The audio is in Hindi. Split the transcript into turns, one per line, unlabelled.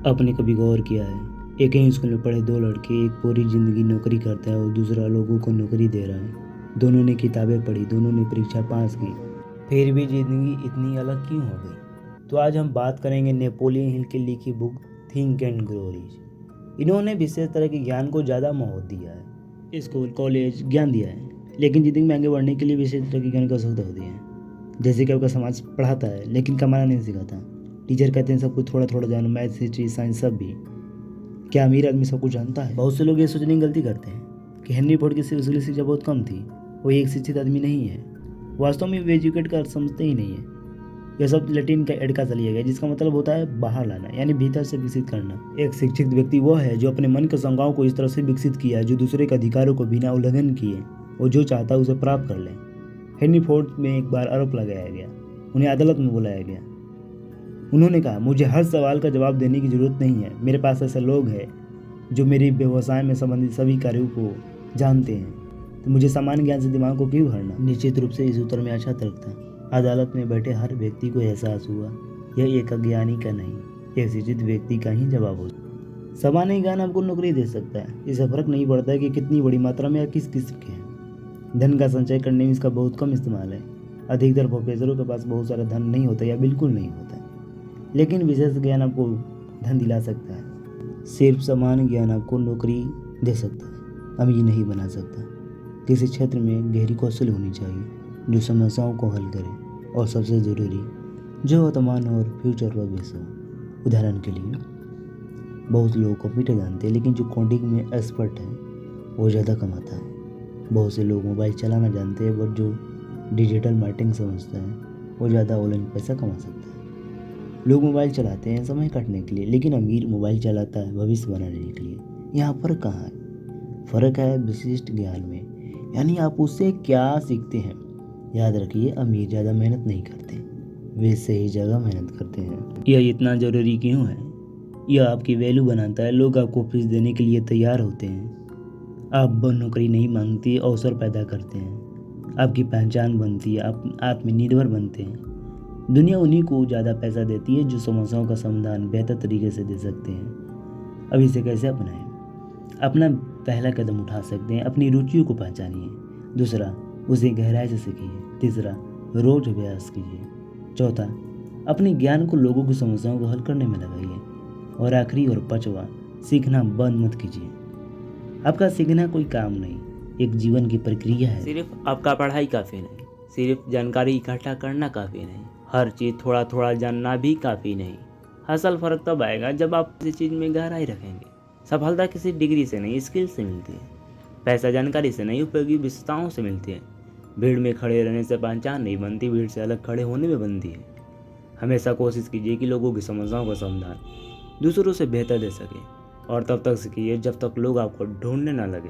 आपने कभी गौर किया है, एक ही स्कूल में पढ़े दो लड़के, एक पूरी ज़िंदगी नौकरी करता है और दूसरा लोगों को नौकरी दे रहा है। दोनों ने किताबें पढ़ी, दोनों ने परीक्षा पास की, फिर भी ज़िंदगी इतनी अलग क्यों हो गई? तो आज हम बात करेंगे नेपोलियन हिल की लिखी book think and grow rich. इन्होंने विशेष तरह के ज्ञान को ज़्यादा महत्व दिया है। स्कूल कॉलेज ज्ञान दिया है, लेकिन ज़िंदगी में आगे बढ़ने के लिए विशेष तरह के ज्ञान की आवश्यकता होती है। जैसे कि आपका समाज पढ़ाता है लेकिन कमाना नहीं सिखाता। टीचर कहते हैं सब कुछ थोड़ा थोड़ा जानो, मैथ्स हिस्ट्री साइंस सब भी। क्या अमीर आदमी सब कुछ जानता है? बहुत से लोग ये सोचने की गलती करते हैं कि हेनरी फोर्ड की असली शिक्षा बहुत कम थी, वो एक शिक्षित आदमी नहीं है। वास्तव में वे एजुकेट का अर्थ समझते ही नहीं है। यह शब्द लैटिन का एडका से लिया गया, जिसका मतलब होता है बाहर लाना, यानी भीतर से विकसित करना। एक शिक्षित व्यक्ति वो है जो अपने मन के शंकाओं को इस तरह से विकसित किया है, जो दूसरे के अधिकारों को बिना उल्लंघन किए और जो चाहता है उसे प्राप्त कर ले। हेनरी फोर्ड में एक बार आरोप लगाया गया, उन्हें अदालत में बुलाया गया। उन्होंने कहा, मुझे हर सवाल का जवाब देने की जरूरत नहीं है। मेरे पास ऐसे लोग हैं जो मेरे व्यवसाय में संबंधित सभी कार्यों को जानते हैं, तो मुझे सामान्य ज्ञान से दिमाग को क्यों भरना? निश्चित रूप से इस उत्तर में अच्छा तर्क था। अदालत में बैठे हर व्यक्ति को एहसास हुआ यह एक अज्ञानी का नहीं, एक शिक्षित व्यक्ति का ही जवाब हो। सामान्य ज्ञान आपको नौकरी दे सकता है, इससे फर्क नहीं पड़ता है कि कितनी बड़ी मात्रा में या किस किस्म के हैं। धन का संचय करने में इसका बहुत कम इस्तेमाल है। अधिकतर प्रोफेसरों के पास बहुत सारा धन नहीं होता या बिल्कुल नहीं होता, लेकिन विशेष ज्ञान आपको धन दिला सकता है। सिर्फ समान ज्ञान आपको नौकरी दे सकता है, अमीर नहीं बना सकता। किसी क्षेत्र में गहरी कौशल होनी चाहिए जो समस्याओं को हल करे, और सबसे ज़रूरी जो वर्तमान और फ्यूचर पर बेस हो। उदाहरण के लिए, बहुत लोग कंप्यूटर जानते हैं लेकिन जो कोडिंग में एक्सपर्ट है वो ज़्यादा कमाता है। बहुत से लोग मोबाइल चलाना जानते हैं बट जो डिजिटल मार्केटिंग समझता है वो ज़्यादा ऑनलाइन पैसा कमा सकता है। लोग मोबाइल चलाते हैं समय काटने के लिए, लेकिन अमीर मोबाइल चलाता है भविष्य बनाने के लिए। यहाँ फ़र्क कहाँ है? फ़र्क है विशिष्ट ज्ञान में, यानी आप उससे क्या सीखते हैं। याद रखिए, अमीर ज़्यादा मेहनत नहीं करते, वे सही जगह मेहनत करते हैं। यह इतना ज़रूरी क्यों है? यह आपकी वैल्यू बनाता है। लोग आपको फीस देने के लिए तैयार होते हैं। आप नौकरी नहीं मांगते, अवसर पैदा करते हैं। आपकी पहचान बनती है, आप आत्मनिर्भर बनते हैं। दुनिया उन्हीं को ज़्यादा पैसा देती है जो समस्याओं का समाधान बेहतर तरीके से दे सकते हैं। अब इसे कैसे अपनाएं? अपना पहला कदम उठा सकते हैं, अपनी रुचियों को पहचानिए। दूसरा, उसे गहराई से सीखिए। तीसरा, रोज अभ्यास कीजिए। चौथा, अपने ज्ञान को लोगों की समस्याओं को हल करने में लगाइए। और आखिरी और पांचवा, सीखना बंद मत कीजिए। आपका सीखना कोई काम नहीं, एक जीवन की प्रक्रिया है।
सिर्फ आपका पढ़ाई काफ़ी नहीं, सिर्फ जानकारी इकट्ठा करना काफ़ी नहीं, हर चीज़ थोड़ा थोड़ा जानना भी काफ़ी नहीं। असल फ़र्क तब आएगा जब आप किसी चीज़ में गहराई रखेंगे। सफलता किसी डिग्री से नहीं, स्किल से मिलती है। पैसा जानकारी से नहीं, उपयोगी विशेषताओं से मिलती है। भीड़ में खड़े रहने से पहचान नहीं बनती, भीड़ से अलग खड़े होने में बनती है। हमेशा कोशिश कीजिए कि लोगों की समस्याओं का समाधान दूसरों से बेहतर दे सके, और तब तक सीखिए जब तक लोग आपको ढूंढने ना लगे।